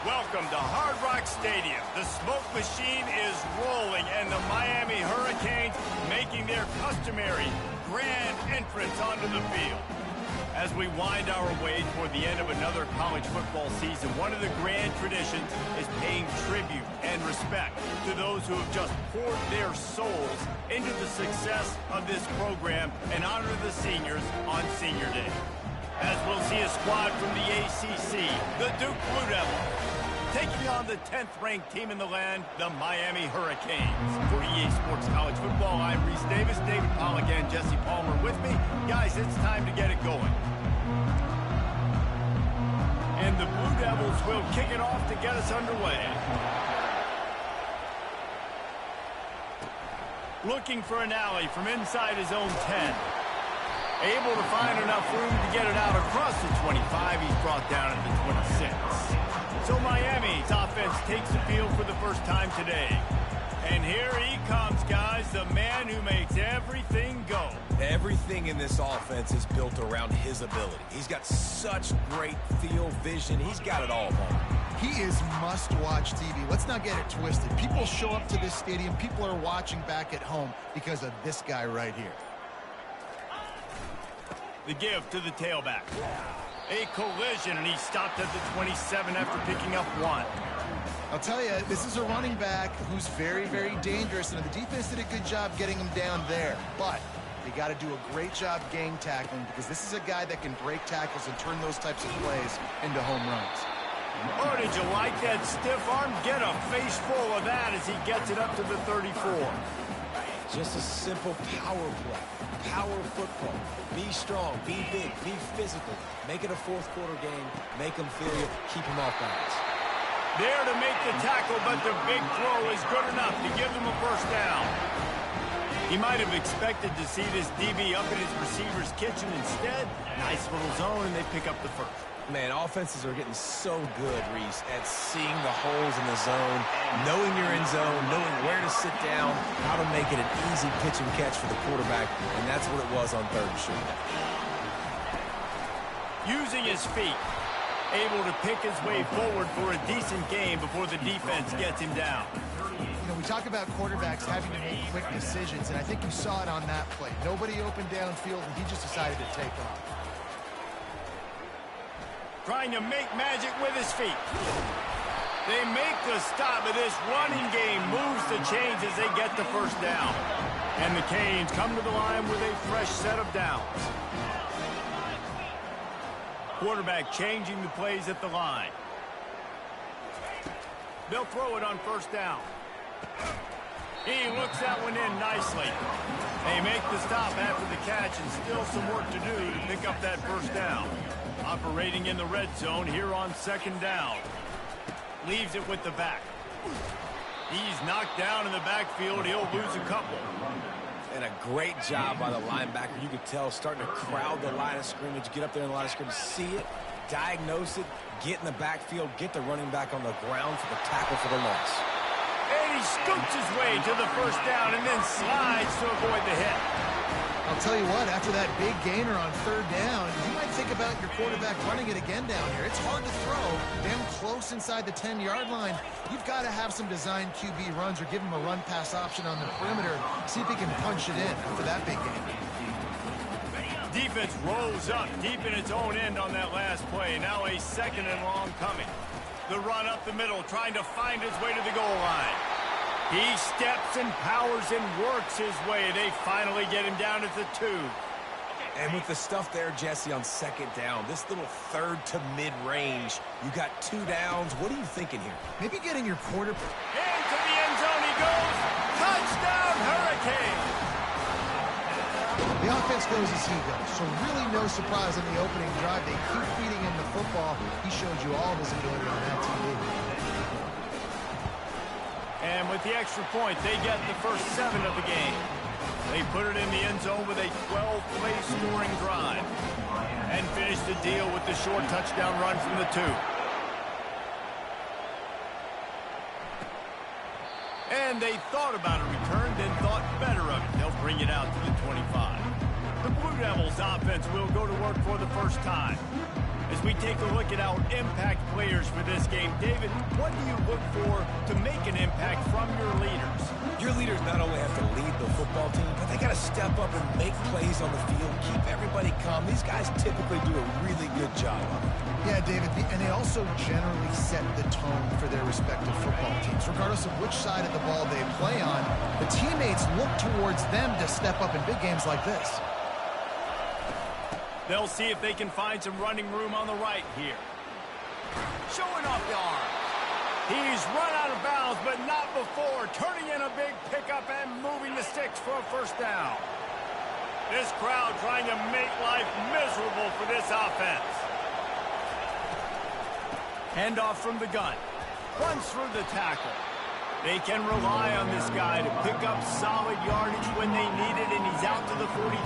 Welcome to Hard Rock Stadium. The smoke machine is rolling, and the Miami Hurricanes making their customary grand entrance onto the field. As we wind our way toward the end of another college football season, one of the grand traditions is paying tribute and respect to those who have just poured their souls into the success of this program and honor the seniors on Senior Day. As we'll see a squad from the ACC, the Duke Blue Devils, taking on the 10th-ranked team in the land, the Miami Hurricanes. For EA Sports College Football, I'm Reese Davis, David Pollack, and Jesse Palmer with me. Guys, it's time to get it going. And the Blue Devils will kick it off to get us underway. Looking for an alley from inside his own 10. Able to find enough room to get it out across the 25. He's brought down at the 26. So Miami's offense takes the field for the first time today. And here he comes, guys, the man who makes everything go. Everything in this offense is built around his ability. He's got such great field vision. He's got it all, man. He is must-watch TV. Let's not get it twisted. People show up to this stadium. People are watching back at home because of this guy right here. The give to the tailback. A collision, and he stopped at the 27 after picking up one. I'll tell you, this is a running back who's very, very dangerous, and the defense did a good job getting him down there. But they got to do a great job gang tackling because this is a guy that can break tackles and turn those types of plays into home runs. Oh, did you like that stiff arm? Get a face full of that as he gets it up to the 34. Just a simple power play. Power football. Be strong, be big, be physical. Make it a fourth-quarter game. Make them feel you. Keep them off balance. There to make the tackle, but the big throw is good enough to give them a first down. He might have expected to see this DB up in his receiver's kitchen. Instead, nice little zone, and they pick up the first. Man, offenses are getting so good, Reese, at seeing the holes in the zone, knowing you're in zone, knowing where to sit down, how to make it an easy pitch and catch for the quarterback, and that's what it was on third and short. Using his feet, able to pick his way forward for a decent game before the defense gets him down. You know, we talk about quarterbacks having to make quick decisions, and I think you saw it on that play. Nobody opened downfield, and he just decided to take off. Trying to make magic with his feet. They make the stop, but this running game moves the chains as they get the first down. And the Canes come to the line with a fresh set of downs. Quarterback changing the plays at the line. They'll throw it on first down. He looks that one in nicely. They make the stop after the catch, and still some work to do to pick up that first down. Operating in the red zone here on second down. Leaves it with the back. He's knocked down in the backfield. He'll lose a couple. And a great job by the linebacker. You could tell starting to crowd the line of scrimmage, get up there in the line of scrimmage, see it, diagnose it, get in the backfield, get the running back on the ground for the tackle for the loss. And he scoots his way to the first down and then slides to avoid the hit. I'll tell you what, after that big gainer on third down, you might think about your quarterback running it again down here. It's hard to throw damn close inside the 10-yard line. You've got to have some designed QB runs or give him a run-pass option on the perimeter. See if he can punch it in after that big gainer. Defense rolls up deep in its own end on that last play. Now a second and long coming. The run up the middle, trying to find his way to the goal line. He steps and powers and works his way. They finally get him down at the 2. And with the stuff there, Jesse, on second down, this little third to mid-range, you got 2 downs. What are you thinking here? Maybe getting your quarterback. Into the end zone he goes. Touchdown, Hurricane. The offense goes as he goes, so really no surprise in the opening drive. They keep feeding him the football. He showed you all of his ability on that TV. And with the extra point, they get the first 7 of the game. They put it in the end zone with a 12-play scoring drive. And finish the deal with the short touchdown run from the 2. And they thought about a return, then thought better of it. They'll bring it out to the 25. The Blue Devils offense will go to work for the first time. As we take a look at our impact players for this game, David, what do you look for to make an impact from your leaders? Your leaders not only have to lead the football team, but they got to step up and make plays on the field, keep everybody calm. These guys typically do a really good job of it. Yeah, David, and they also generally set the tone for their respective football teams. Regardless of which side of the ball they play on, the teammates look towards them to step up in big games like this. They'll see if they can find some running room on the right here. Showing off the arm. He's run out of bounds, but not before. Turning in a big pickup and moving the sticks for a first down. This crowd trying to make life miserable for this offense. Handoff from the gun. Runs through the tackle. They can rely on this guy to pick up solid yardage when they need it, and he's out to the 43.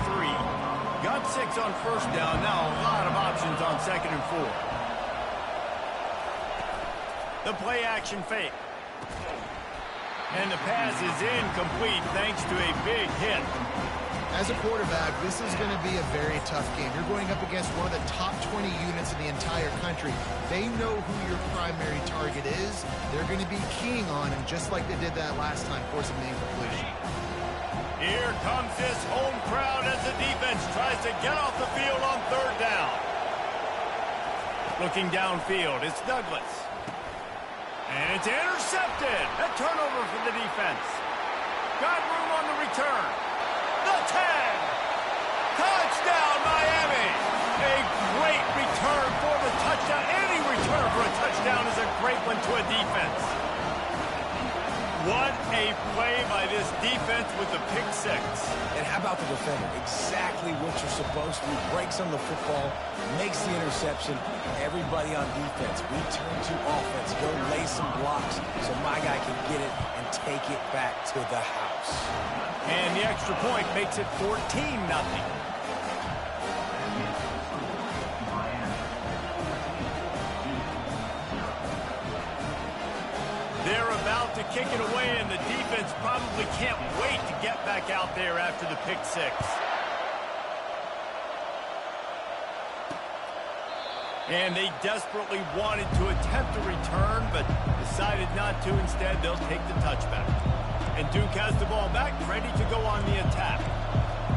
Got 6 on first down. Now a lot of options on 2nd and 4. The play-action fake. And the pass is incomplete thanks to a big hit. As a quarterback, this is going to be a very tough game. You're going up against one of the top 20 units in the entire country. They know who your primary target is. They're going to be keying on him just like they did that last time, forcing the incompletion. Here comes this home crowd as the defense tries to get off the field on 3rd down. Looking downfield, it's Douglas. And it's intercepted. A turnover for the defense. Got room on the return. The 10. Touchdown, Miami. A great return for the touchdown. Any return for a touchdown is a great one to a defense. What a play by this defense with the pick 6. And how about the defender? Exactly what you're supposed to do. Breaks on the football, makes the interception. Everybody on defense, we turn to offense. Go lay some blocks so my guy can get it and take it back to the house. And the extra point makes it 14-0. They're about to kick it away, and the defense probably can't wait to get back out there after the pick 6. And they desperately wanted to attempt a return, but decided not to. Instead, they'll take the touchback. And Duke has the ball back, ready to go on the attack.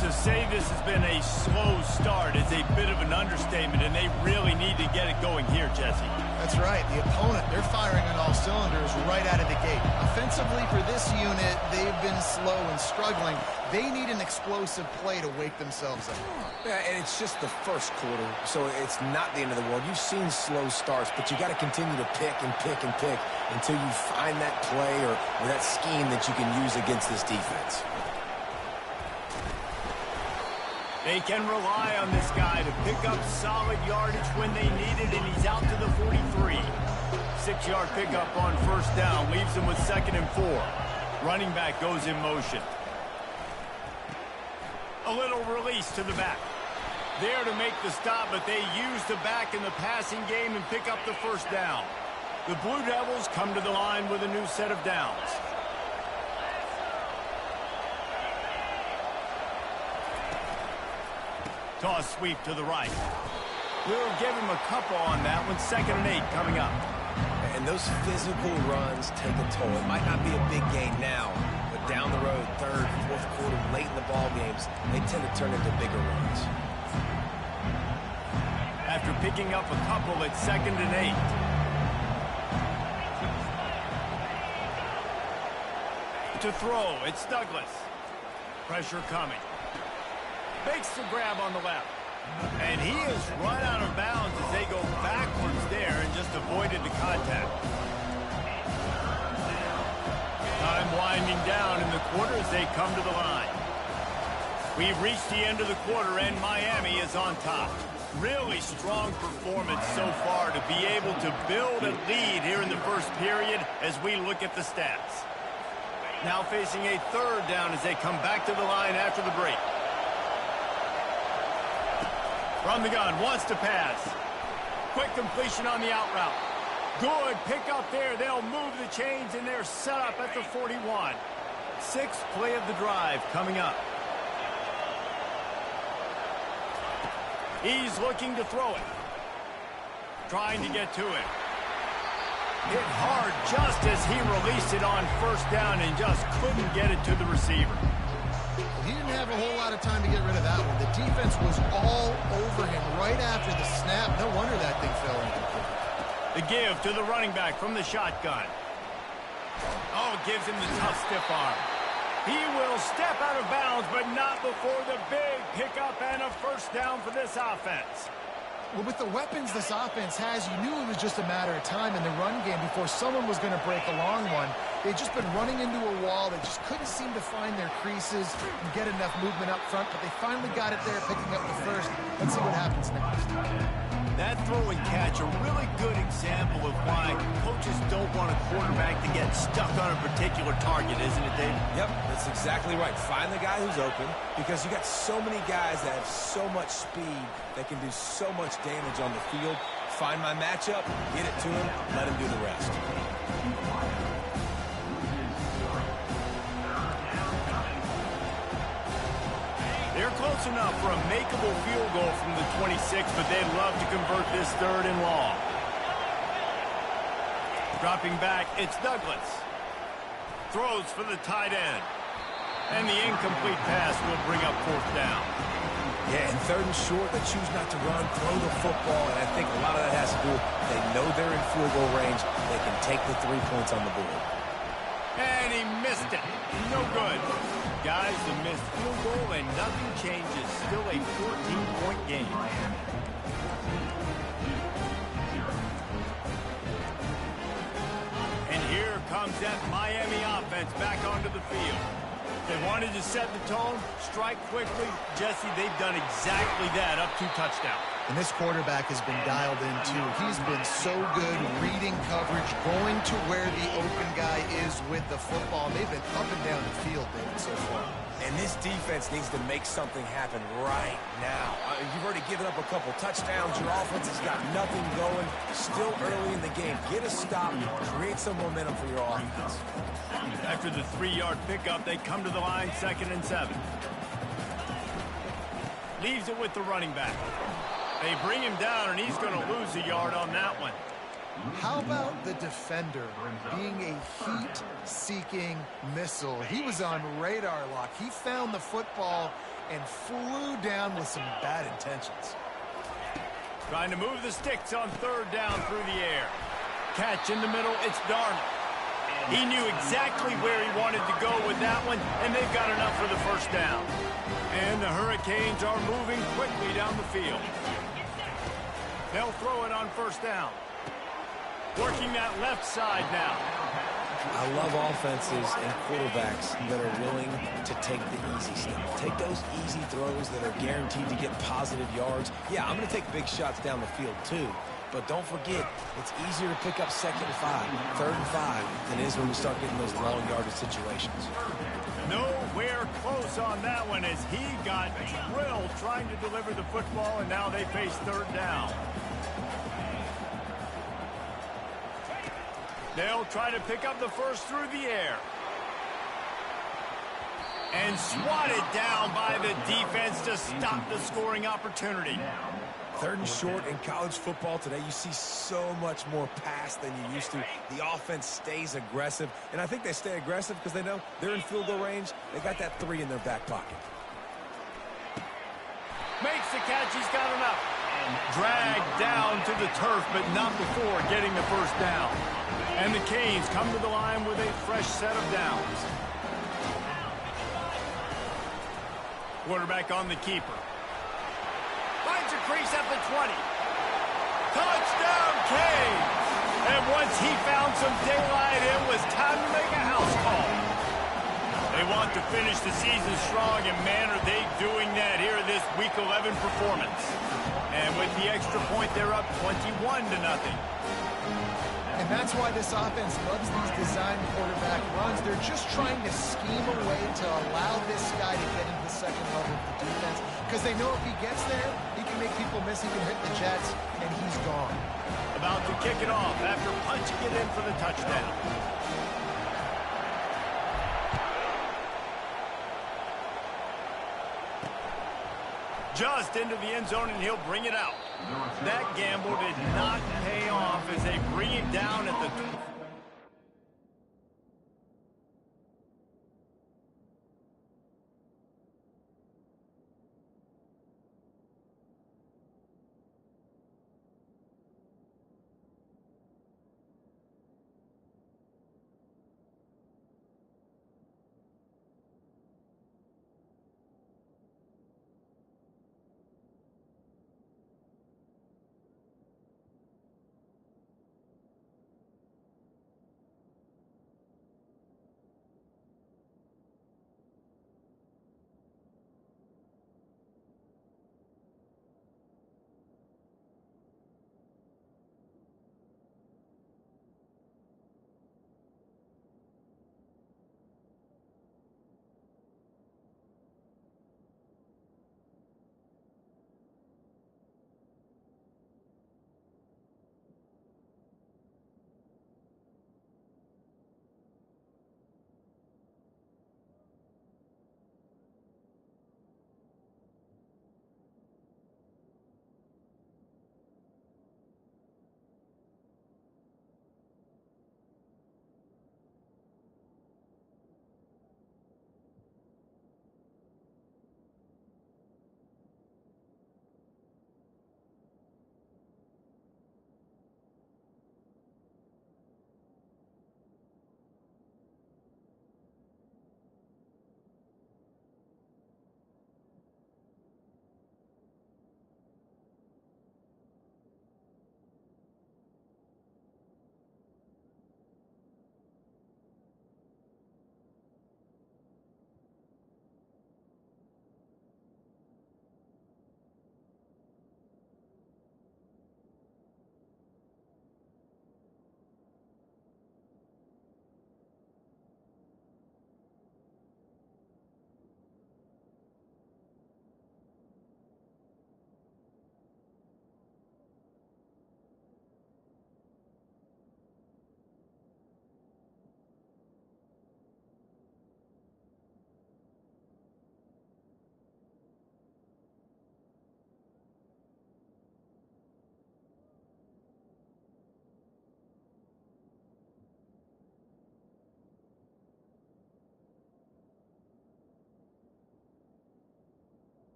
To say this has been a slow start is a bit of an understatement, and they really need to get it going here, Jesse. That's right. The opponent, they're firing on all cylinders right out of the gate. Offensively, for this unit, they've been slow and struggling. They need an explosive play to wake themselves up. Yeah, and it's just the first quarter, so it's not the end of the world. You've seen slow starts, but you got to continue to pick and pick and pick until you find that play or that scheme that you can use against this defense. They can rely on this guy to pick up solid yardage when they need it, and he's out to the 43. 6-yard pickup on first down, leaves him with 2nd and 4. Running back goes in motion. A little release to the back. There to make the stop, but they use the back in the passing game and pick up the first down. The Blue Devils come to the line with a new set of downs. Toss sweep to the right. We'll give him a couple on that one. 2nd and 8 coming up. And those physical runs take a toll. It might not be a big gain now, but down the road, 3rd, 4th quarter, late in the ball games, they tend to turn into bigger runs. After picking up a couple at 2nd and 8. To throw, it's Douglas. Pressure coming. Makes the grab on the left. And he is run out of bounds as they go backwards there and just avoided the contact. Time winding down in the quarter as they come to the line. We've reached the end of the quarter and Miami is on top. Really strong performance so far to be able to build a lead here in the first period as we look at the stats. Now facing a 3rd down as they come back to the line after the break. From the gun, wants to pass. Quick completion on the out route. Good pick up there. They'll move the chains, and they're set up at the 41. 6th play of the drive coming up. He's looking to throw it. trying to get to it. Hit hard just as he released it on first down and just couldn't get it to the receiver. He didn't have a whole lot of time to get rid of that one. The defense was all over him right after the snap. No wonder that thing fell incomplete. The give to the running back from the shotgun. Oh, gives him the tough stiff arm. He will step out of bounds, but not before the big pickup and a first down for this offense. Well, with the weapons this offense has, you knew it was just a matter of time in the run game before someone was going to break a long one. They've just been running into a wall. They just couldn't seem to find their creases and get enough movement up front, but they finally got it there, picking up the first. Let's see what happens next. That throw and catch, a really good example of why coaches don't want a quarterback to get stuck on a particular target, isn't it, Dave? Yep, that's exactly right. Find the guy who's open, because you got so many guys that have so much speed that can do so much damage on the field. Find my matchup, get it to him, let him do the rest. They're close enough for a makeable field goal from the 26, but they'd love to convert this third and long. Dropping back, it's Douglas. Throws for the tight end. And the incomplete pass will bring up fourth down. Yeah, and third and short, they choose not to run, throw the football, and I think a lot of that has to do with they know they're in field goal range. They can take the 3 points on the board. And he missed it. No good. Guys, the missed field goal and nothing changes. Still a 14-point game. And here comes that Miami offense back onto the field. They wanted to set the tone, strike quickly. Jesse, they've done exactly that, up 2 touchdowns. And this quarterback has been dialed in, too. He's been so good reading coverage, going to where the open guy is with the football. They've been up and down the field, David, so far. And this defense needs to make something happen right now. You've already given up a couple touchdowns. Your offense has got nothing going. Still early in the game. Get a stop. Create some momentum for your offense. After the 3-yard pickup, they come to the line, 2nd and 7. Leaves it with the running back. They bring him down, and he's going to lose a yard on that one. How about the defender being a heat-seeking missile? He was on radar lock. He found the football and flew down with some bad intentions. Trying to move the sticks on 3rd down through the air. Catch in the middle, it's Darnold. He knew exactly where he wanted to go with that one, and they've got enough for the first down. And the Hurricanes are moving quickly down the field. They'll throw it on 1st down. Working that left side now. I love offenses and quarterbacks that are willing to take the easy stuff. Take those easy throws that are guaranteed to get positive yards. Yeah, I'm going to take big shots down the field too. But don't forget, it's easier to pick up 2nd and 5, 3rd and 5 than it is when we start getting those long yardage situations. Nowhere close on that one as he got drilled trying to deliver the football, and now they face 3rd down. They'll try to pick up the first through the air. And swatted down by the defense to stop the scoring opportunity. 3rd and short in college football today, you see so much more pass than you used to. The offense stays aggressive, and I think they stay aggressive because they know they're in field goal range. They got that 3 in their back pocket. Makes the catch, he's got enough. Dragged down to the turf, but not before getting the first down. And the Canes come to the line with a fresh set of downs. Quarterback on the keeper. Finds a crease at the 20. Touchdown, Canes! And once he found some daylight, it was time to make a house call. They want to finish the season strong, and man, are they doing that here in this Week 11 performance. And with the extra point, they're up 21-0. And that's why this offense loves these design quarterback runs. They're just trying to scheme a way to allow this guy to get into the 2nd level of the defense. Because they know if he gets there, he can make people miss, he can hit the Jets, and he's gone. About to kick it off after punching it in for the touchdown. Just into the end zone, and he'll bring it out. That gamble did not pay off as they bring it down at the...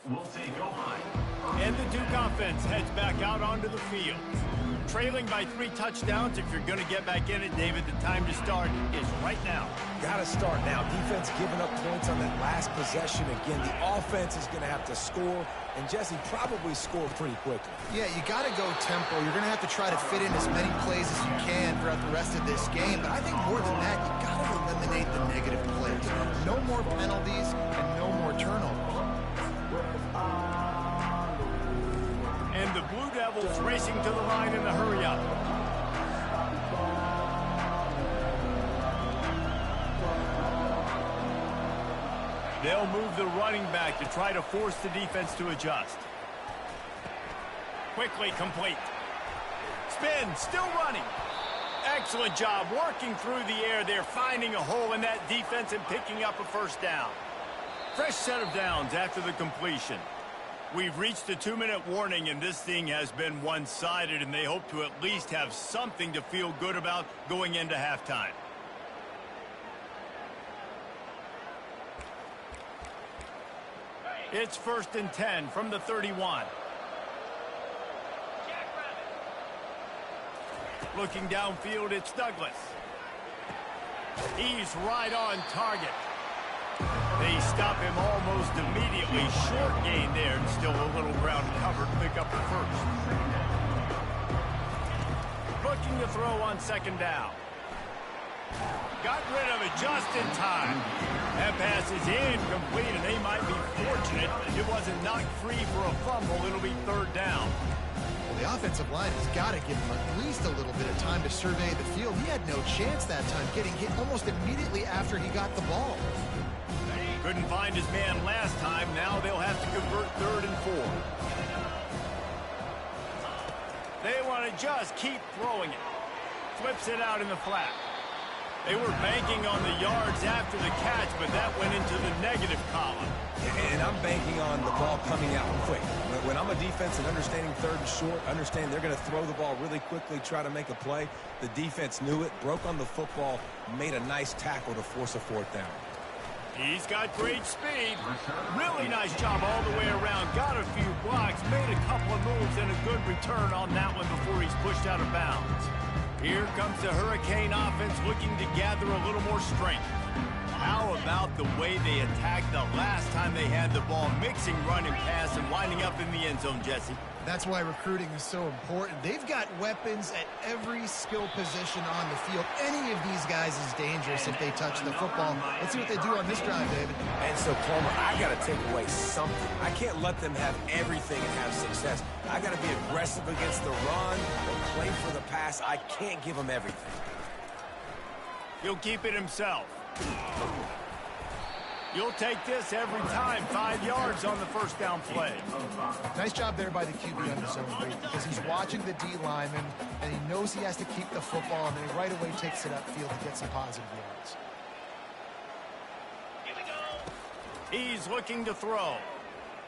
will take over. And the Duke offense heads back out onto the field. Trailing by 3 touchdowns. If you're going to get back in it, David, the time to start is right now. Got to start now. Defense giving up points on that last possession. Again, the offense is going to have to score, and Jesse probably score pretty quickly. Yeah, you got to go tempo. You're going to have to try to fit in as many plays as you can throughout the rest of this game. But I think more than that, you got to eliminate the negative plays. No more penalties and no more turnovers. And the Blue Devils racing to the line in the hurry-up. They'll move the running back to try to force the defense to adjust. Quickly complete. Spin, still running. Excellent job working through the air there, finding a hole in that defense and picking up a first down. Fresh set of downs after the completion. We've reached the 2-minute warning, and this thing has been one-sided, and they hope to at least have something to feel good about going into halftime. It's 1st and 10 from the 31. Looking downfield, it's Douglas. He's right on target. They stop him almost immediately. Short gain there, and still a little ground covered. Pick up the first. Looking to throw on 2nd down. Got rid of it just in time. That pass is incomplete, and they might be fortunate it wasn't knocked free for a fumble. It'll be 3rd down. Well, the offensive line has got to give him at least a little bit of time to survey the field. He had no chance that time, getting hit almost immediately after he got the ball. Couldn't find his man last time. Now they'll have to convert 3rd and 4. They want to just keep throwing it. Flips it out in the flat. They were banking on the yards after the catch, but that went into the negative column. And I'm banking on the ball coming out quick. When I'm a defense and understanding 3rd and short, understand they're going to throw the ball really quickly, try to make a play. The defense knew it, broke on the football, made a nice tackle to force a 4th down. He's got great speed. Really nice job all the way around. Got a few blocks, made a couple of moves, and a good return on that one before he's pushed out of bounds. Here comes the Hurricane offense looking to gather a little more strength. How about the way they attacked the last time they had the ball, mixing run and pass and winding up in the end zone, Jesse? That's why recruiting is so important. They've got weapons at every skill position on the field. Any of these guys is dangerous if they touch the football. Let's see what they do on this drive, David. And so, Palmer, I got to take away something. I can't let them have everything and have success. I got to be aggressive against the run or play for the pass. I can't give them everything. He'll keep it himself. You'll take this every time. 5 yards on the 1st down play. Nice job there by the QB on the zone read, because he's watching the D lineman, and he knows he has to keep the football, and then he right away takes it upfield to get some positive yards. He's looking to throw.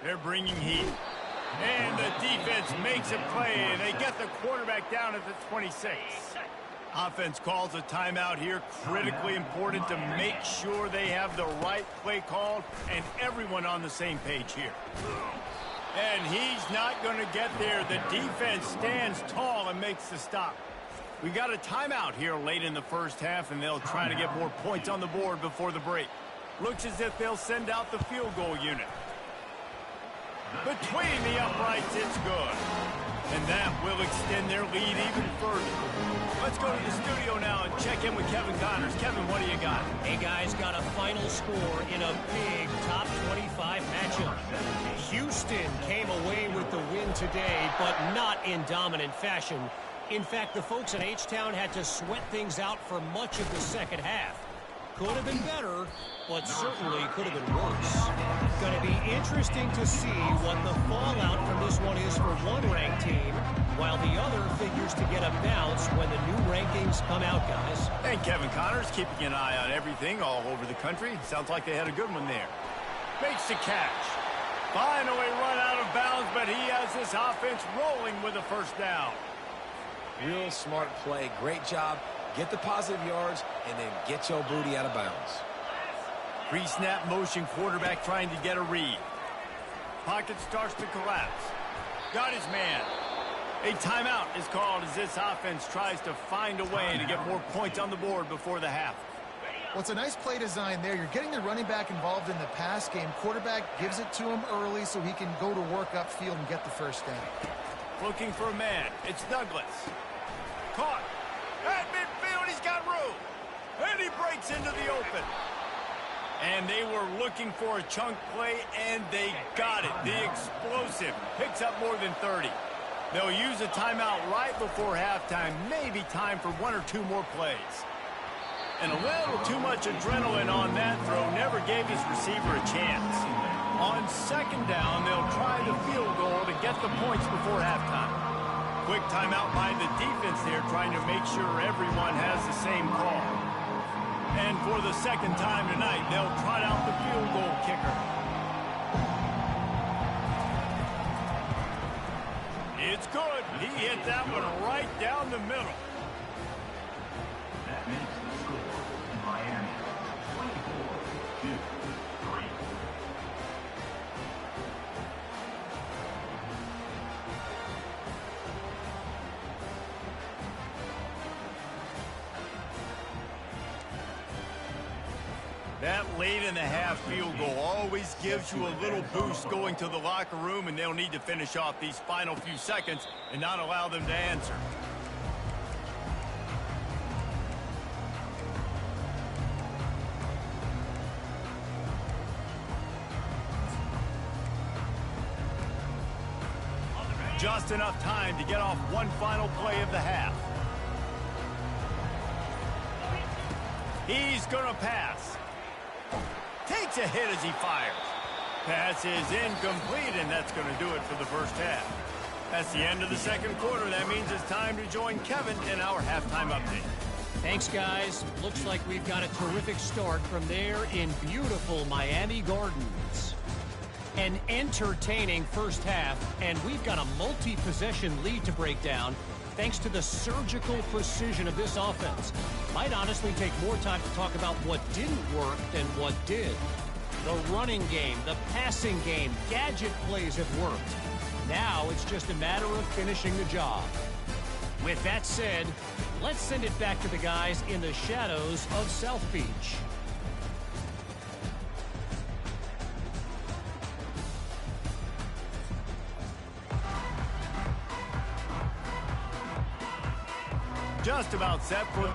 They're bringing heat. And the defense makes a play. They get the quarterback down at the 26. Offense calls a timeout here. Critically important to make sure they have the right play called and everyone on the same page here. And he's not going to get there. The defense stands tall and makes the stop. We got a timeout here late in the 1st half, and they'll try to get more points on the board before the break. Looks as if they'll send out the field goal unit. Between the uprights, it's good. And that will extend their lead even further. Let's go to the studio now and check in with Kevin Connors. Kevin, what do you got? Hey, guys, got a final score in a big top 25 matchup. Houston came away with the win today, but not in dominant fashion. In fact, the folks in H-Town had to sweat things out for much of the 2nd half. Could have been better, but certainly could have been worse. Going to be interesting to see what the fallout from this one is for one ranked team, while the other figures to get a bounce when the new rankings come out, guys. And Kevin Connors keeping an eye on everything all over the country. Sounds like they had a good one there. Makes the catch. Finally run out of bounds, but he has this offense rolling with a 1st down. Real smart play. Great job. Get the positive yards, and then get your booty out of bounds. Pre-snap motion quarterback trying to get a read. Pocket starts to collapse. Got his man. A timeout is called as this offense tries to find a way to get more points on the board before the half. Well, it's a nice play design there. You're getting the running back involved in the pass game. Quarterback gives it to him early so he can go to work upfield and get the first down. Looking for a man. It's Douglas. Caught. At midfield, he's got room. And he breaks into the open. And they were looking for a chunk play, and they got it. The explosive picks up more than 30. They'll use a timeout right before halftime. Maybe time for one or two more plays. And a little too much adrenaline on that throw never gave his receiver a chance. On second down, they'll try the field goal to get the points before halftime. Quick timeout by the defense there, trying to make sure everyone has the same call. And for the second time tonight, they'll trot out the field goal kicker. It's good. He hit that one right down the middle. That makes the score Miami 24-3. That late in the half field goal always gives you a little boost going to the locker room, and they'll need to finish off these final few seconds and not allow them to answer. Just enough time to get off one final play of the half. He's going to pass. Takes a hit as he fires. Pass is incomplete, and that's going to do it for the first half. That's the end of the second quarter. That means it's time to join Kevin in our halftime update. Thanks, guys. Looks like we've got a terrific start from there in beautiful Miami Gardens. An entertaining first half, and we've got a multi-possession lead to break down thanks to the surgical precision of this offense. Might honestly take more time to talk about what didn't work than what did. The running game, the passing game, gadget plays have worked. Now it's just a matter of finishing the job. With that said, let's send it back to the guys in the shadows of South Beach. Just about set for...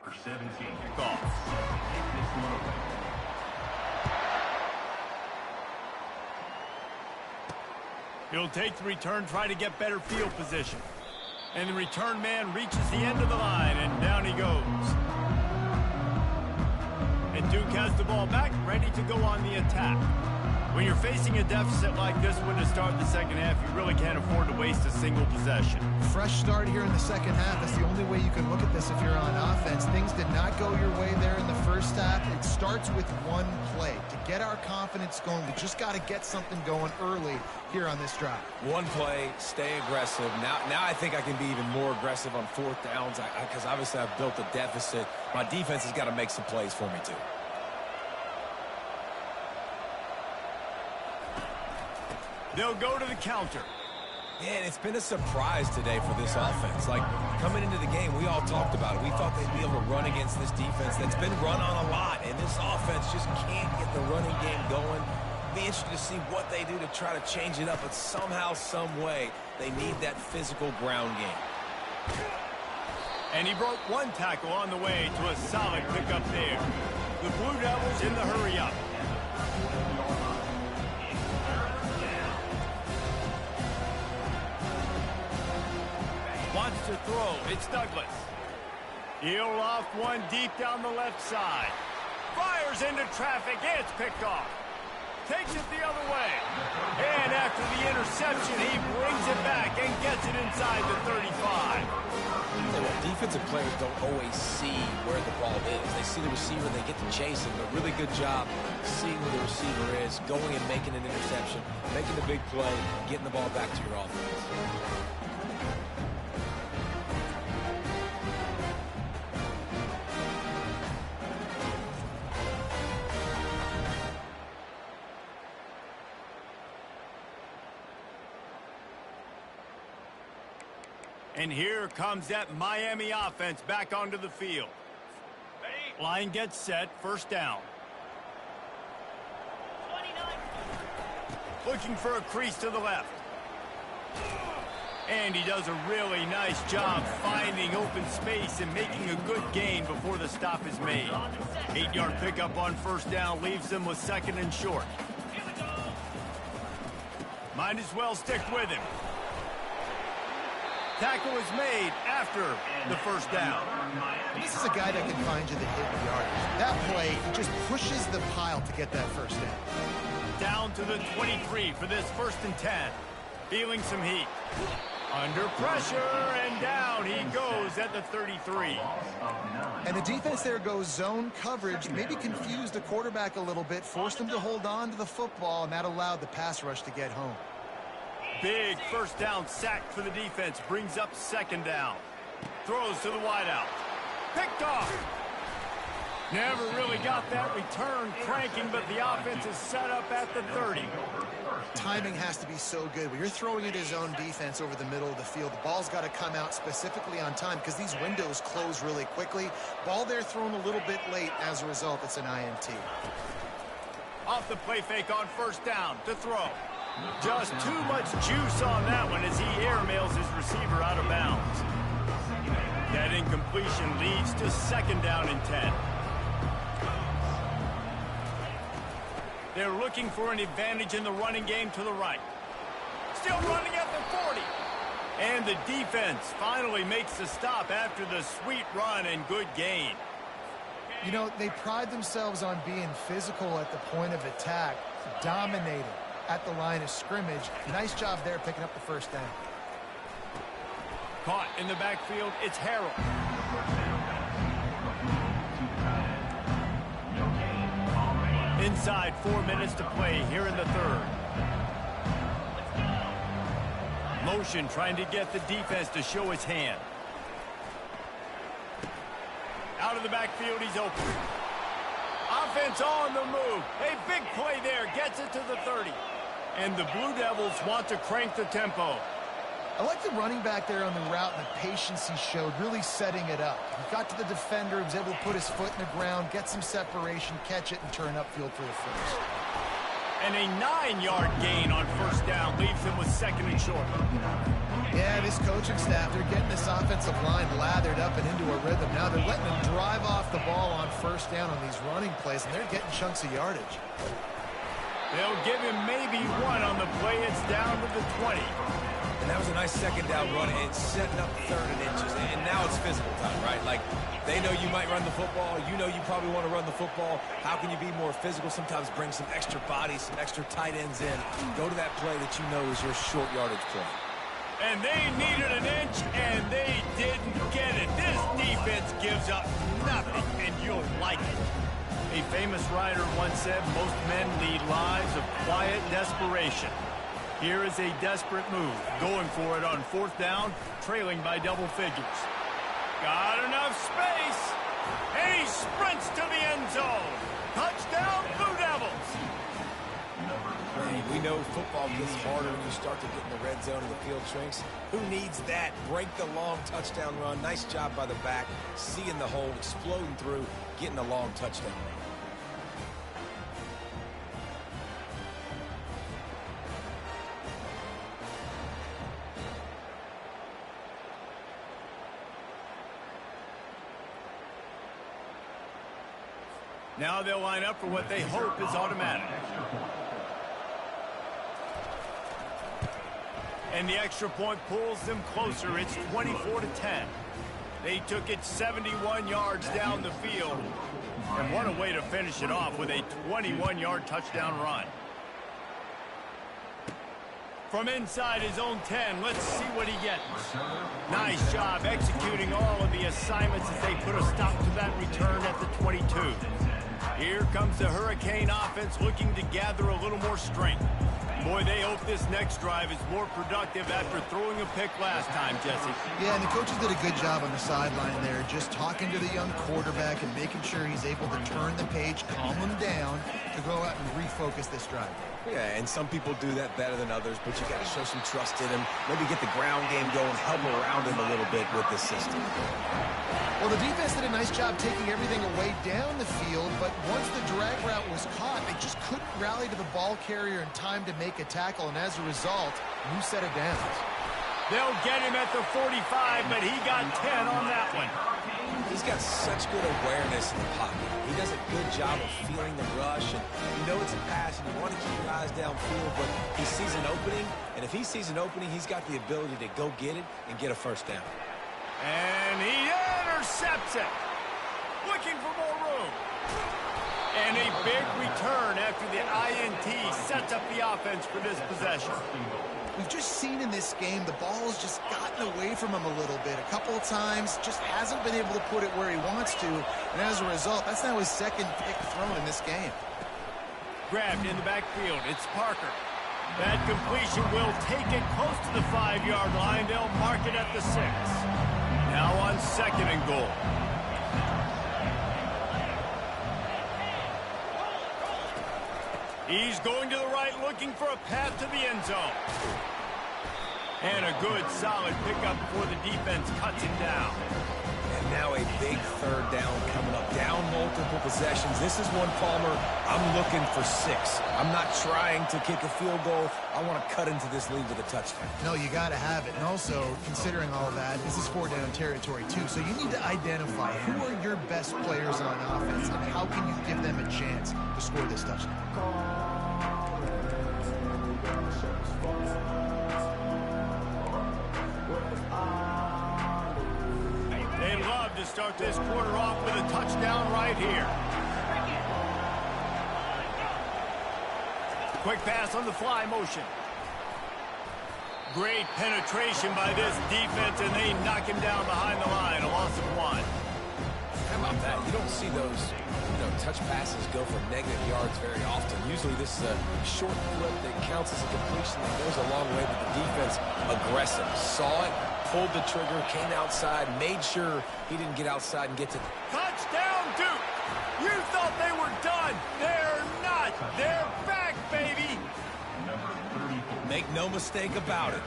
For 17. Call. Take this one away. He'll take the return, try to get better field position. And the return man reaches the end of the line, and down he goes. And Duke has the ball back, ready to go on the attack. When you're facing a deficit like this one to start the second half, you really can't afford to waste a single possession. Fresh start here in the second half. That's the only way you can look at this if you're on offense. Things did not go your way there in the first half. It starts with one play. To get our confidence going, we just got to get something going early here on this drive. One play, stay aggressive. Now I think I can be even more aggressive on fourth downs because obviously I've built a deficit. My defense has got to make some plays for me too. They'll go to the counter. Man, it's been a surprise today for this offense. Like, coming into the game, we all talked about it. We thought they'd be able to run against this defense that's been run on a lot, and this offense just can't get the running game going. Be interested to see what they do to try to change it up, but somehow, some way, they need that physical ground game. And he broke one tackle on the way to a solid pickup there. The Blue Devils in the hurry-up. Wants to throw. It's Douglas. He'll loft one deep down the left side. Fires into traffic. It's picked off. Takes it the other way. And after the interception, he brings it back and gets it inside the 35. Defensive players don't always see where the ball is. They see the receiver, they get to chase him, but really good job seeing where the receiver is, going and making an interception, making the big play, getting the ball back to your offense. And here comes that Miami offense back onto the field. Line gets set, first down. Looking for a crease to the left. And he does a really nice job finding open space and making a good gain before the stop is made. 8-yard pickup on first down leaves them with second and short. Might as well stick with him. Tackle is made after the first down. This is a guy that can find you the hidden yardage. That play, he just pushes the pile to get that first down. Down to the 23 for this 1st and 10. Feeling some heat. Under pressure, and down he goes at the 33. And the defense there goes zone coverage, maybe confused the quarterback a little bit, forced him to hold on to the football, and that allowed the pass rush to get home. Big first down sack for the defense. Brings up second down. Throws to the wideout. Picked off. Never really got that return cranking, but the offense is set up at the 30. Timing has to be so good. When you're throwing into zone defense over the middle of the field, the ball's got to come out specifically on time because these windows close really quickly. Ball there thrown a little bit late. As a result, it's an INT. Off the play fake on first down to throw. Just too much juice on that one as he airmails his receiver out of bounds. That incompletion leads to second down and 10. They're looking for an advantage in the running game to the right. Still running at the 40. And the defense finally makes the stop after the sweet run and good gain. You know, they pride themselves on being physical at the point of attack, dominating at the line of scrimmage. Nice job there picking up the first down. Caught in the backfield, it's Harrell. Inside 4 minutes to play here in the third. Motion trying to get the defense to show his hand. Out of the backfield, he's open. Offense on the move. A big play there, gets it to the 30. And the Blue Devils want to crank the tempo. I like the running back there on the route and the patience he showed, really setting it up. He got to the defender, he was able to put his foot in the ground, get some separation, catch it, and turn upfield for the first. And a 9-yard gain on first down leaves him with second and short. Yeah, this coaching staff, they're getting this offensive line lathered up and into a rhythm. Now they're letting them drive off the ball on first down on these running plays, and they're getting chunks of yardage. They'll give him maybe one on the play. It's down to the 20. And that was a nice second down run and setting up third and inches. And now it's physical time, right? Like, they know you might run the football. You know you probably want to run the football. How can you be more physical? Sometimes bring some extra bodies, some extra tight ends in. Go to that play that you know is your short yardage play. And they needed an inch, and they didn't get it. This defense gives up nothing, and you'll like it. A famous writer once said, most men lead lives of quiet desperation. Here is a desperate move, going for it on fourth down, trailing by double figures. Got enough space, and he sprints to the end zone. Touchdown, Blue Devils. We know football gets harder when you start to get in the red zone and the field shrinks. Who needs that? Break the long touchdown run. Nice job by the back, seeing the hole, exploding through, getting a long touchdown run. Now they'll line up for what they hope is automatic. And the extra point pulls them closer. It's 24-10. They took it 71 yards down the field. And what a way to finish it off with a 21-yard touchdown run. From inside his own 10, let's see what he gets. Nice job executing all of the assignments as they put a stop to that return at the 22. Here comes the Hurricane offense looking to gather a little more strength. Boy, they hope this next drive is more productive after throwing a pick last time, Jesse. Yeah, and the coaches did a good job on the sideline there, just talking to the young quarterback and making sure he's able to turn the page, calm him down, to go out and refocus this drive. Yeah, and some people do that better than others, but you got to show some trust in him. Maybe get the ground game going, help around him a little bit with this system. Well, the defense did a nice job taking everything away down the field, but once the drag route was caught, they just couldn't rally to the ball carrier in time to make a tackle, and as a result, new set of downs. They'll get him at the 45, but he got 10 on that one. He's got such good awareness in the pocket. He does a good job of feeling the rush, and you know it's a pass, and you want to keep your eyes downfield, but he sees an opening, and if he sees an opening, he's got the ability to go get it and get a first down. And he intercepts it. Looking for more room. And a big return after the INT sets up the offense for this possession. We've just seen in this game the ball has just gotten away from him a little bit. A couple of times, just hasn't been able to put it where he wants to. And as a result, that's now his second pick thrown in this game. Grabbed in the backfield. It's Parker. That completion will take it close to the 5-yard line. They'll mark it at the 6. Now on second and goal. He's going to the right, looking for a path to the end zone. And a good, solid pickup before the defense cuts him down. And now a big third down coming up. Down multiple possessions. This is one, Palmer, I'm looking for 6. I'm not trying to kick a field goal. I want to cut into this lead with a touchdown. No, you got to have it. And also, considering all of that, this is 4-down territory, too. So you need to identify who are your best players on offense and how can you give them a chance to score this touchdown. They love to start this quarter off with a touchdown right here. Quick pass on the fly motion. Great penetration by this defense, and they knock him down behind the line. A loss of 1. How about that? You don't see those touch passes go for negative yards very often. Usually this is a short clip that counts as a completion that goes a long way, but the defense aggressive. Saw it, pulled the trigger, came outside, made sure he didn't get outside and get to the... Touchdown, Duke! You thought they were done. They're not. They're back, baby. Make no mistake about it.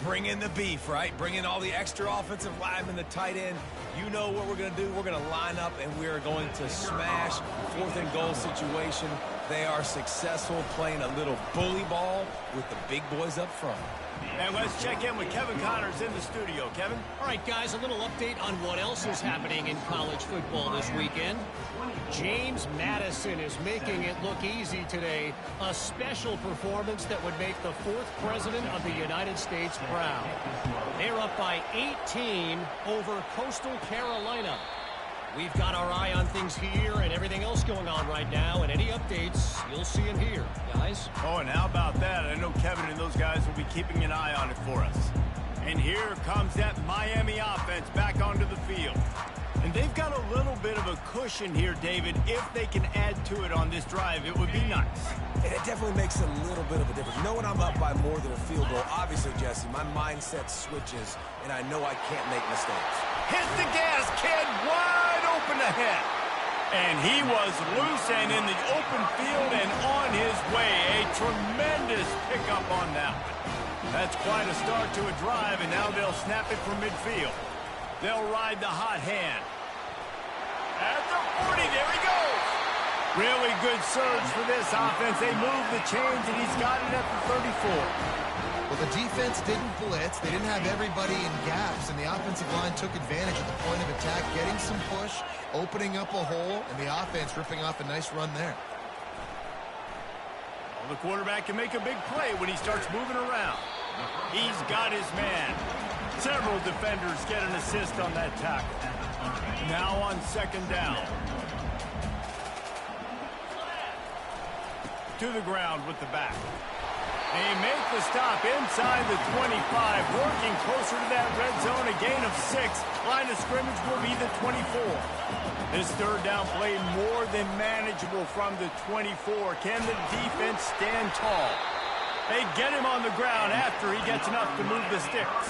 Bring in the beef, right? Bring in all the extra offensive linemen, the tight end. You know what we're going to do. We're going to line up, and we are going to smash 4th and goal situation. They are successful playing a little bully ball with the big boys up front. And let's check in with Kevin Connors in the studio. Kevin? All right, guys, a little update on what else is happening in college football this weekend. James Madison is making it look easy today. A special performance that would make the 4th president of the United States proud. They're up by 18 over Coastal Carolina. We've got our eye on things here and everything else going on right now, and any updates, you'll see them here, guys. Oh, and how about that? I know Kevin and those guys will be keeping an eye on it for us. And here comes that Miami offense back onto the field. And they've got a little bit of a cushion here, David. If they can add to it on this drive, it would be nice. And it definitely makes a little bit of a difference. Knowing I'm up by more than a field goal, obviously, Jesse, my mindset switches, and I know I can't make mistakes. Hit the gas, kid, wide open ahead. And he was loose and in the open field and on his way. A tremendous pickup on that one. That's quite a start to a drive, and now they'll snap it from midfield. They'll ride the hot hand. At the 40, there he goes. Really good surge for this offense. They move the chains, and he's got it at the 34. Well, the defense didn't blitz. They didn't have everybody in gaps, and the offensive line took advantage at the point of attack, getting some push, opening up a hole, and the offense ripping off a nice run there. Well, the quarterback can make a big play when he starts moving around. He's got his man. Several defenders get an assist on that tackle. Now on 2nd down. To the ground with the back. They make the stop inside the 25, working closer to that red zone, a gain of 6. Line of scrimmage will be the 24. This 3rd down play more than manageable from the 24. Can the defense stand tall? They get him on the ground after he gets enough to move the sticks.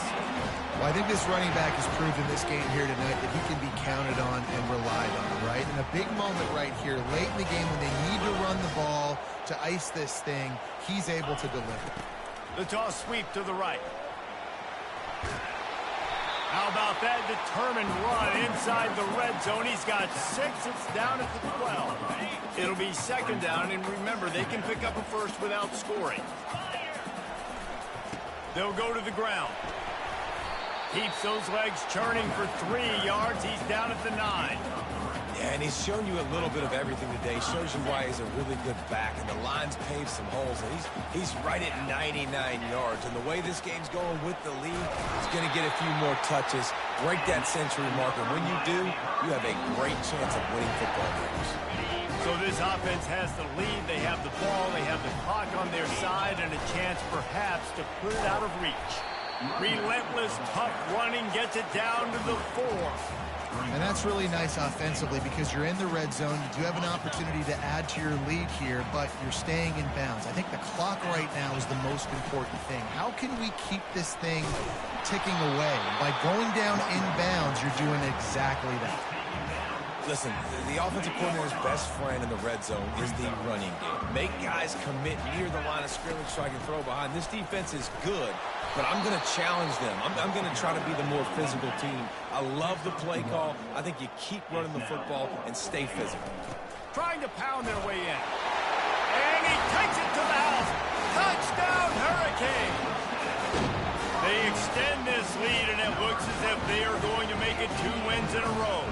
Well, I think this running back has proved in this game here tonight that he can be counted on and relied on, right? In a big moment right here, late in the game when they need to run the ball to ice this thing, he's able to deliver. The toss sweep to the right. How about that determined run inside the red zone? He's got 6. It's down at the 12. It'll be 2nd down, and remember, they can pick up a first without scoring. They'll go to the ground. Keeps those legs churning for 3 yards. He's down at the 9. Yeah, and he's shown you a little bit of everything today. Shows you why he's a really good back, and the line's paved some holes, and he's right at 99 yards. And the way this game's going with the lead, he's going to get a few more touches, break that century mark, and when you do, you have a great chance of winning football games. So this offense has the lead. They have the ball. They have the clock on their side and a chance perhaps to put it out of reach. Relentless, tough running gets it down to the 4. And that's really nice offensively because you're in the red zone. You do have an opportunity to add to your lead here, but you're staying in bounds. I think the clock right now is the most important thing. How can we keep this thing ticking away? By going down in bounds, you're doing exactly that. Listen, the offensive coordinator's best friend in the red zone is the running game. Make guys commit near the line of scrimmage so I can throw behind. This defense is good, but I'm going to challenge them. I'm going to try to be the more physical team. I love the play call. I think you keep running the football and stay physical. Trying to pound their way in. And he takes it to the house. Touchdown, Hurricane. They extend this lead, and it looks as if they are going to make it 2 wins in a row.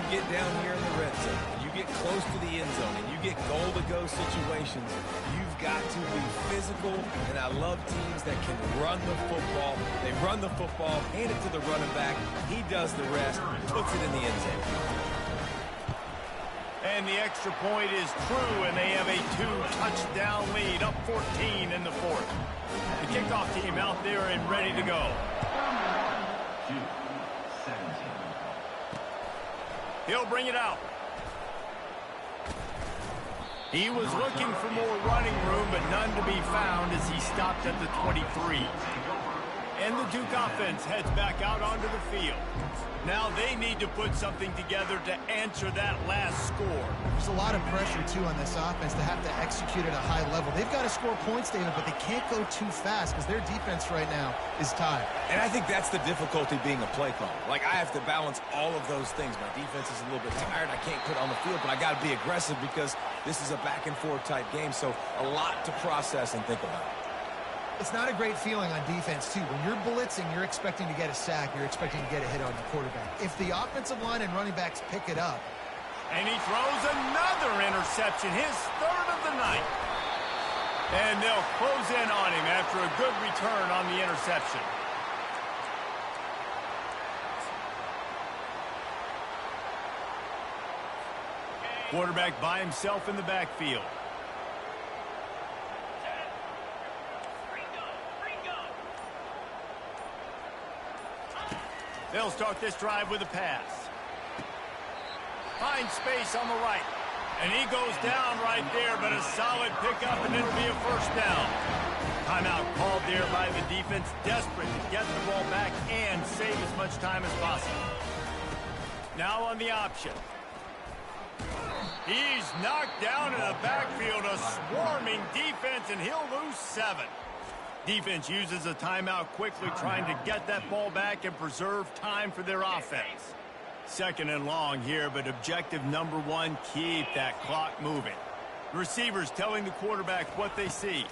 Get down here in the red zone, you get close to the end zone, and you get goal-to-go situations, you've got to be physical, and I love teams that can run the football. They run the football, hand it to the running back, he does the rest, puts it in the end zone. And the extra point is true, and they have a 2-touchdown lead, up 14 in the 4th. The kickoff team out there and ready to go. He'll bring it out. He was looking for more running room, but none to be found as he stopped at the 23. And the Duke offense heads back out onto the field. Now they need to put something together to answer that last score. There's a lot of pressure, too, on this offense to have to execute at a high level. They've got to score points, David, but they can't go too fast because their defense right now is tired. And I think that's the difficulty being a play caller. Like, I have to balance all of those things. My defense is a little bit tired. I can't put on the field, but I got to be aggressive because this is a back-and-forth type game, so a lot to process and think about. It's not a great feeling on defense, too. When you're blitzing, you're expecting to get a sack. You're expecting to get a hit on your quarterback. If the offensive line and running backs pick it up. And he throws another interception, his third of the night. And they'll close in on him after a good return on the interception. Quarterback by himself in the backfield. They'll start this drive with a pass. Finds space on the right. And he goes down right there, but a solid pickup, and it'll be a first down. Timeout called there by the defense, desperate to get the ball back and save as much time as possible. Now on the option. He's knocked down in the backfield, a swarming defense, and he'll lose 7. Defense uses a timeout quickly, trying to get that ball back and preserve time for their offense. Second and long here, but objective number 1, keep that clock moving. Receivers telling the quarterback what they see.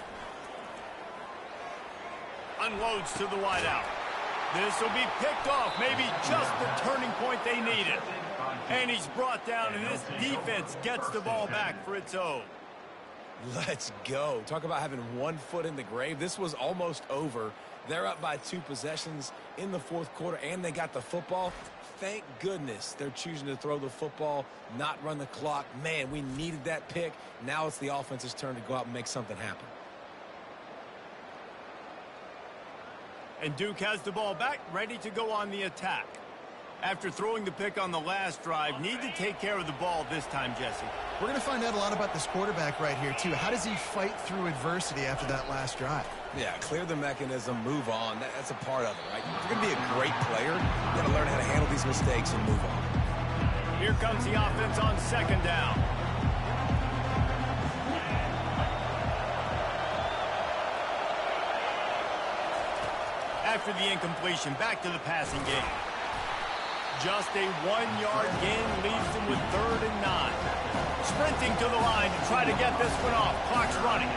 Unloads to the wideout. This will be picked off, maybe just the turning point they needed. And he's brought down, and this defense gets the ball back for its own. Let's go. Talk about having one foot in the grave. This was almost over. They're up by 2 possessions in the fourth quarter, and they got the football. Thank goodness they're choosing to throw the football, not run the clock. Man, we needed that pick. Now it's the offense's turn to go out and make something happen. And Duke has the ball back, ready to go on the attack. After throwing the pick on the last drive, need to take care of the ball this time, Jesse. We're going to find out a lot about this quarterback right here, too. How does he fight through adversity after that last drive? Yeah, clear the mechanism, move on. That's a part of it, right? If you're going to be a great player, you got to learn how to handle these mistakes and move on. Here comes the offense on second down. After the incompletion, back to the passing game. Just a 1-yard gain leaves them with 3rd and 9. Sprinting to the line to try to get this one off. Clock's running.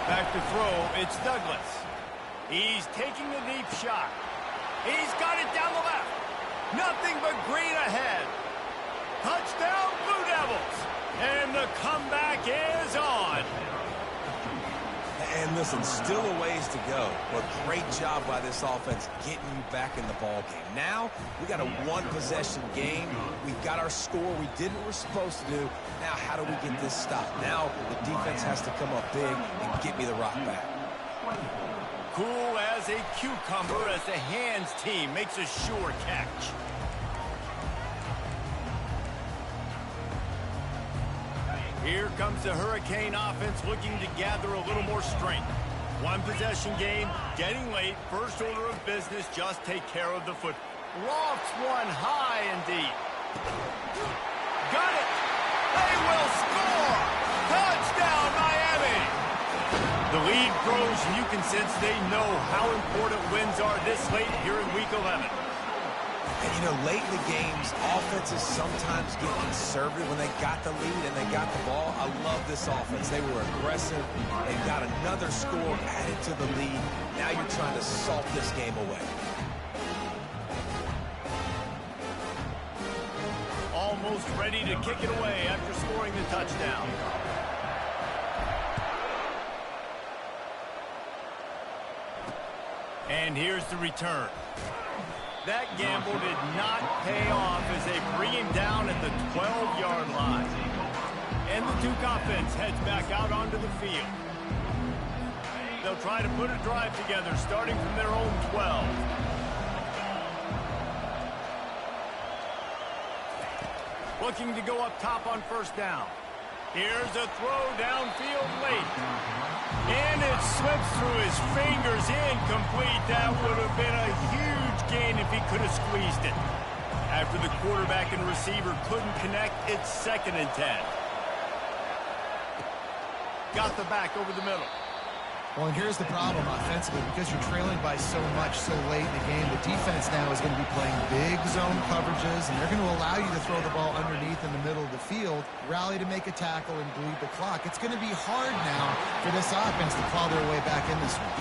Back to throw, it's Douglas. He's taking the deep shot. He's got it down the left. Nothing but green ahead. Touchdown, Blue Devils. And the comeback is on. And listen, still a ways to go, but great job by this offense getting you back in the ball game. Now, we got a 1-possession game. We've got our score we did what we're supposed to do. Now, how do we get this stopped? Now, the defense has to come up big and get me the rock back. Cool as a cucumber as the hands team makes a sure catch. Here comes the Hurricane offense looking to gather a little more strength. 1-possession game, getting late, first order of business, just take care of the foot. Lofts one high and deep. Got it! They will score! Touchdown, Miami! The lead grows, and you can sense they know how important wins are this late here in Week 11. And, you know, late in the games, offenses sometimes get conservative when they got the lead and they got the ball. I love this offense. They were aggressive and got another score added to the lead. Now you're trying to salt this game away. Almost ready to kick it away after scoring the touchdown. And here's the return. That gamble did not pay off as they bring him down at the 12-yard line. And the Duke offense heads back out onto the field. They'll try to put a drive together starting from their own 12. Looking to go up top on first down. Here's a throw downfield late. And it slips through his fingers, incomplete. That would have been a huge gain if he could have squeezed it. After the quarterback and receiver couldn't connect, it's 2nd and 10. Got the back over the middle. Well, and here's the problem offensively. Because you're trailing by so much so late in the game, the defense now is going to be playing big zone coverages, and they're going to allow you to throw the ball underneath in the middle of the field, rally to make a tackle, and bleed the clock. It's going to be hard now for this offense to claw their way back in this one.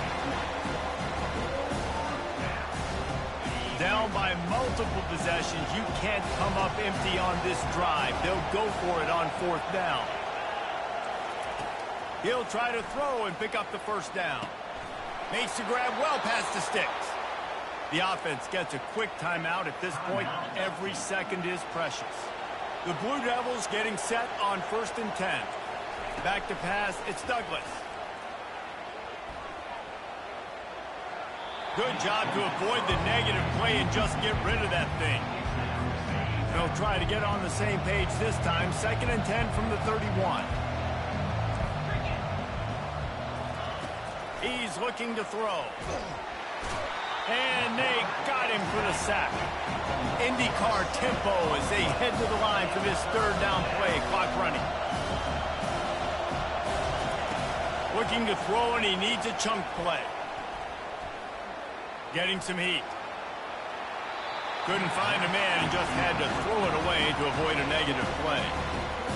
Down by multiple possessions, you can't come up empty on this drive. They'll go for it on 4th down. He'll try to throw and pick up the 1st down. Makes the grab well past the sticks. The offense gets a quick timeout at this point. Every second is precious. The Blue Devils getting set on 1st and 10. Back to pass, it's Douglas. Good job to avoid the negative play and just get rid of that thing. They'll try to get on the same page this time. 2nd and 10 from the 31. He's looking to throw. And they got him for the sack. IndyCar tempo as they head to the line for this 3rd down play. Clock running. Looking to throw, and he needs a chunk play. Getting some heat. Couldn't find a man and just had to throw it away to avoid a negative play.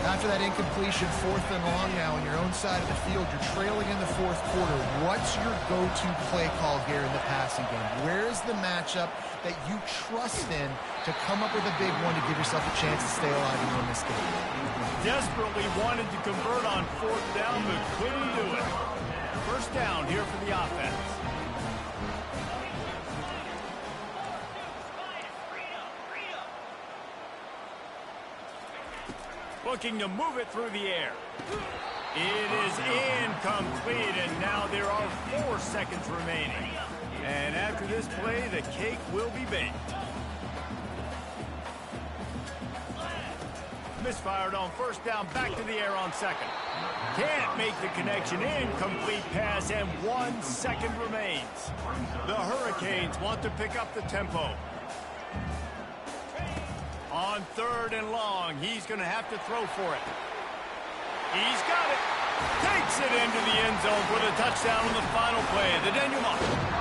After that incompletion, 4th and long now on your own side of the field, you're trailing in the 4th quarter. What's your go-to play call here in the passing game? Where's the matchup that you trust in to come up with a big one to give yourself a chance to stay alive and win this game? Desperately wanted to convert on 4th down, but couldn't do it. 1st down here for the offense. Looking to move it through the air. It is incomplete, and now there are 4 seconds remaining. And after this play, the cake will be baked. Misfired on 1st down, back to the air on 2nd. Can't make the connection, incomplete pass, and 1 second remains. The Hurricanes want to pick up the tempo. On 3rd and long, he's going to have to throw for it. He's got it. Takes it into the end zone for the touchdown on the final play. The denouement.